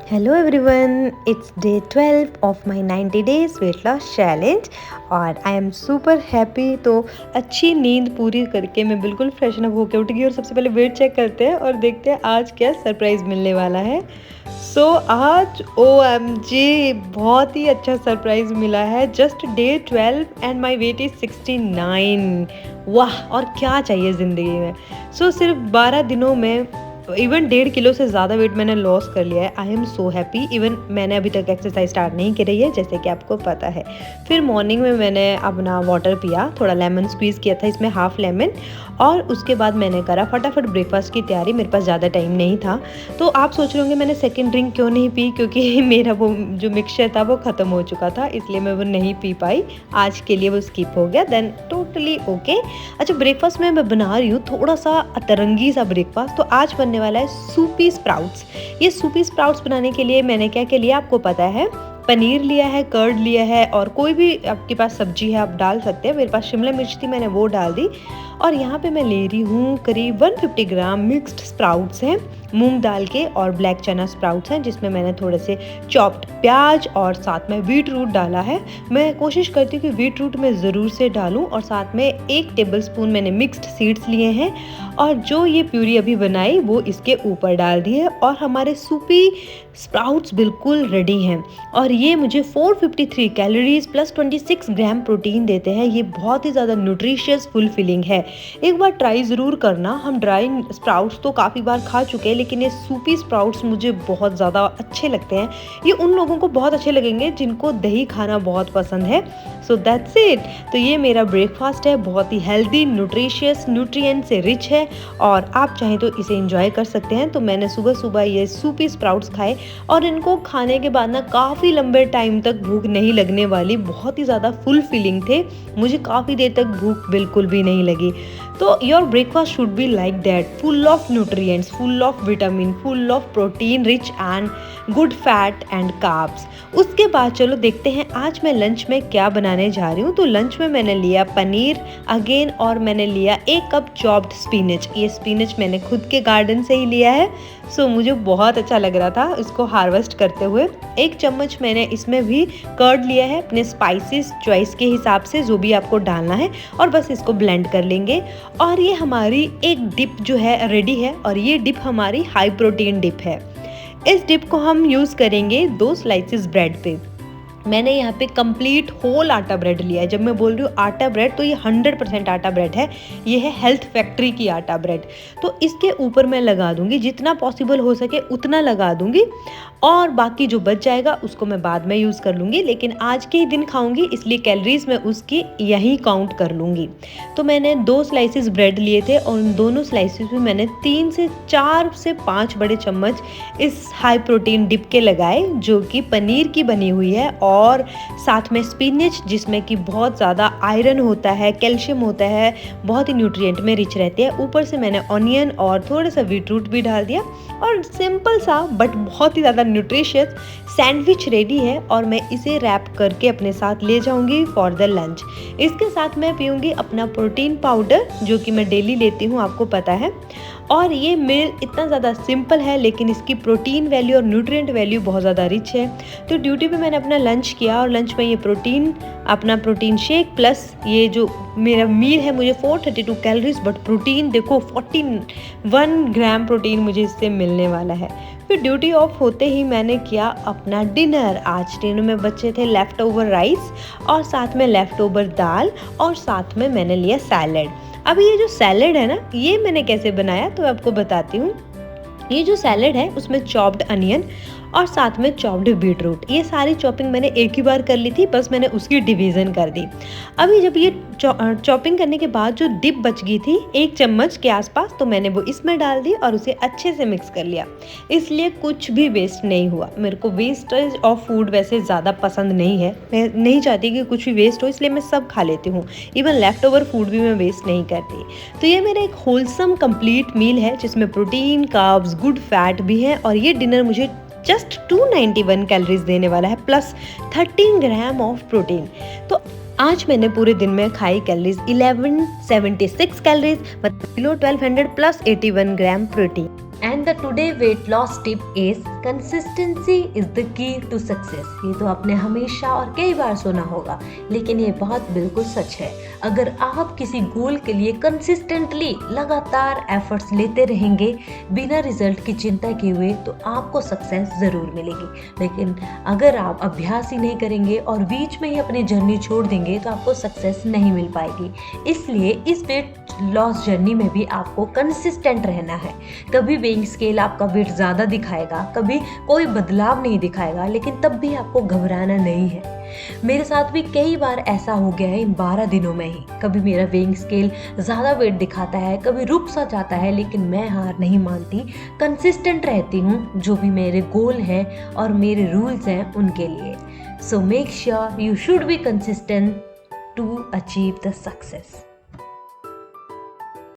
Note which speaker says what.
Speaker 1: Hello everyone, it's day 12 of my 90 days weight loss challenge और I am super happy. तो अच्छी नींद पूरी करके मैं बिल्कुल फ्रेशन अप होकर उठ गई और सबसे पहले वेट चेक करते हैं और देखते हैं आज क्या सरप्राइज़ मिलने वाला है। आज OMG बहुत ही अच्छा सरप्राइज़ मिला है। Just day 12 and my weight is 69। वाह, और क्या चाहिए ज़िंदगी में। सिर्फ 12 दिनों में इवन 1.5 किलो से ज़्यादा वेट मैंने लॉस कर लिया है। I am so happy. Even मैंने अभी तक एक्सरसाइज स्टार्ट नहीं करी है, जैसे कि आपको पता है। फिर मॉर्निंग में मैंने अपना वाटर पिया, थोड़ा लेमन स्क्वीज़ किया था इसमें, हाफ लेमन, और उसके बाद मैंने करा फटाफट ब्रेकफास्ट की तैयारी। मेरे पास ज़्यादा टाइम नहीं था। तो आप सोच रहे होंगे मैंने सेकेंड ड्रिंक क्यों नहीं पी, क्योंकि मेरा वो जो मिक्सचर था वो ख़त्म हो चुका था, इसलिए मैं वो नहीं पी पाई। आज के लिए वो स्किप हो गया, देन टोटली ओके। अच्छा, ब्रेकफास्ट में मैं बना रही हूँ थोड़ा सा अतरंगी सा ब्रेकफास्ट। तो आज बनने वाला है सूपी स्प्राउट्स। ये सूपी स्प्राउट्स बनाने के लिए मैंने क्या क्या लिया आपको पता है। पनीर लिया है, कर्ड लिया है, और कोई भी आपके पास सब्जी है आप डाल सकते हैं। मेरे पास शिमला मिर्च थी, मैंने वो डाल दी। और यहाँ पे मैं ले रही हूँ करीब 150 ग्राम मिक्स्ड स्प्राउट्स हैं, मूंग दाल के, और ब्लैक चना स्प्राउट्स हैं, जिसमें मैंने थोड़े से चॉप्ड प्याज और साथ में बीट रूट डाला है। मैं कोशिश करती हूँ कि बीट रूट मैं ज़रूर से डालूँ। और साथ में 1 टेबलस्पून मैंने मिक्स्ड सीड्स लिए हैं, और जो ये प्यूरी अभी बनाई वो इसके ऊपर डाल दी है। और हमारे सूपी स्प्राउट्स बिल्कुल रेडी हैं। और ये मुझे 453 कैलोरीज प्लस 26 ग्राम प्रोटीन देते हैं। ये बहुत ही ज़्यादा न्यूट्रिशियस फुलफिलिंग है। एक बार ट्राई ज़रूर करना। हम ड्राई स्प्राउट्स तो काफ़ी बार खा चुके हैं, लेकिन ये सूपी स्प्राउट्स मुझे बहुत ज़्यादा अच्छे लगते हैं। ये उन लोगों को बहुत अच्छे लगेंगे जिनको दही खाना बहुत पसंद है। So that's it. तो ये मेरा ब्रेकफास्ट है, बहुत ही हेल्दी, न्यूट्रिशियस, न्यूट्रिएंट से रिच है, और आप चाहें तो इसे एंजॉय कर सकते हैं। तो मैंने सुबह सुबह ये सूपी स्प्राउट्स खाए, और इनको खाने के बाद ना काफ़ी लंबे टाइम तक भूख नहीं लगने वाली। बहुत ही ज़्यादा फुल फीलिंग थे, मुझे काफ़ी देर तक भूख बिल्कुल भी नहीं लगी। तो your breakfast should be like that, full of nutrients, full of vitamin, full of protein rich and good fat and carbs. उसके बाद चलो देखते हैं आज मैं लंच में क्या बनाने जा रही हूँ। तो लंच में मैंने लिया पनीर अगेन, और मैंने लिया 1 कप चॉप्ड स्पिनच। ये स्पिनच मैंने खुद के गार्डन से ही लिया है। मुझे बहुत अच्छा लग रहा था इसको हार्वेस्ट करते हुए। 1 चम्मच मैंने इसमें भी कर्ड लिया है, अपने स्पाइसेस चॉइस के हिसाब से जो भी आपको डालना है, और बस इसको ब्लेंड कर लेंगे। और ये हमारी एक डिप जो है रेडी है, और ये डिप हमारी हाई प्रोटीन डिप है। इस डिप को हम यूज़ करेंगे 2 स्लाइसेस ब्रेड पे। मैंने यहाँ पे कंप्लीट होल आटा ब्रेड लिया है। जब मैं बोल रही हूँ आटा ब्रेड, तो ये 100% आटा ब्रेड है। ये है हेल्थ फैक्ट्री की आटा ब्रेड। तो इसके ऊपर मैं लगा दूंगी, जितना पॉसिबल हो सके उतना लगा दूंगी, और बाकी जो बच जाएगा उसको मैं बाद में यूज़ कर लूँगी। लेकिन आज के ही दिन खाऊंगी, इसलिए कैलोरीज मैं उसकी यहीं काउंट कर लूँगी। तो मैंने 2 स्लाइसेस ब्रेड लिए थे, और उन दोनों स्लाइसेस में मैंने 3 से 4 से 5 बड़े चम्मच इस हाई प्रोटीन डिप के लगाए, जो कि पनीर की बनी हुई है, और साथ में स्पिनच, जिसमें कि बहुत ज़्यादा आयरन होता है, कैल्शियम होता है, बहुत ही न्यूट्रिएंट में रिच रहते हैं। ऊपर से मैंने ऑनियन और थोड़ा सा बीटरूट भी डाल दिया, और सिंपल सा बट बहुत ही ज़्यादा न्यूट्रिशियस सैंडविच रेडी है। और मैं इसे रैप करके अपने साथ ले जाऊंगी फॉर द लंच। इसके साथ मैं पीऊँगी अपना प्रोटीन पाउडर, जो कि मैं डेली लेती हूँ, आपको पता है। और ये मील इतना ज़्यादा सिंपल है, लेकिन इसकी प्रोटीन वैल्यू और न्यूट्रिएंट वैल्यू बहुत ज़्यादा रिच है। तो ड्यूटी पे मैंने अपना लंच किया, और लंच में ये अपना प्रोटीन शेक प्लस ये जो मेरा मील है, मुझे 432 कैलोरीज, बट प्रोटीन देखो 41 ग्राम प्रोटीन मुझे इससे मिलने वाला है। फिर ड्यूटी ऑफ होते ही मैंने किया अपना डिनर। आज डिनर में बचे थे लेफ़्ट ओवर राइस, और साथ में लेफ़्ट ओवर दाल, और साथ में मैंने लिया सैलड। अब ये जो सैलड है ना, ये मैंने कैसे बनाया तो आपको बताती हूँ। ये जो सैलड है उसमें चॉप्ड अनियन और साथ में चॉप्ड बीटरूट, ये सारी चॉपिंग मैंने एक ही बार कर ली थी, बस मैंने उसकी डिवीज़न कर दी। अभी जब ये चॉपिंग करने के बाद जो डिप बच गई थी 1 चम्मच के आसपास, तो मैंने वो इसमें डाल दी और उसे अच्छे से मिक्स कर लिया। इसलिए कुछ भी वेस्ट नहीं हुआ। मेरे को वेस्टेज ऑफ फूड वैसे ज़्यादा पसंद नहीं है, मैं नहीं चाहती कि कुछ भी वेस्ट हो, इसलिए मैं सब खा लेती हूँ। इवन लेफ्ट ओवर फूड भी मैं वेस्ट नहीं करती। तो ये मेरा एक होलसम कंप्लीट मील है, जिसमें प्रोटीन, कार्ब्स, गुड फैट भी है, और ये डिनर मुझे जस्ट 291 कैलोरीज देने वाला है, प्लस 13 ग्राम ऑफ प्रोटीन। तो आज मैंने पूरे दिन में खाई कैलोरीज 1176 कैलोरीज, मतलब किलो 1200 प्लस 81 gram protein.
Speaker 2: And the today weight loss tip is consistency is the key to success. ये तो आपने हमेशा और कई बार सुना होगा, लेकिन ये बात बिल्कुल सच है। अगर आप किसी गोल के लिए कंसिस्टेंटली लगातार एफर्ट्स लेते रहेंगे बिना रिजल्ट की चिंता किए हुए, तो आपको सक्सेस ज़रूर मिलेगी। लेकिन अगर आप अभ्यास ही नहीं करेंगे और बीच में ही अपनी जर्नी छोड़ देंगे, तो आपको सक्सेस नहीं मिल पाएगी। इसलिए इस वेट लॉस जर्नी में भी आपको कंसिस्टेंट रहना है। कभी वेइंग स्केल आपका वेट ज़्यादा दिखाएगा, कभी कोई बदलाव नहीं दिखाएगा, लेकिन तब भी आपको घबराना नहीं है। मेरे साथ भी कई बार ऐसा हो गया है इन 12 दिनों में ही। कभी मेरा वेइंग स्केल ज़्यादा वेट दिखाता है, कभी रुक सा जाता है, लेकिन मैं हार नहीं मानती, कंसिस्टेंट रहती हूँ जो भी मेरे गोल हैं और मेरे रूल्स हैं उनके लिए। So make sure you should be consistent to achieve the success.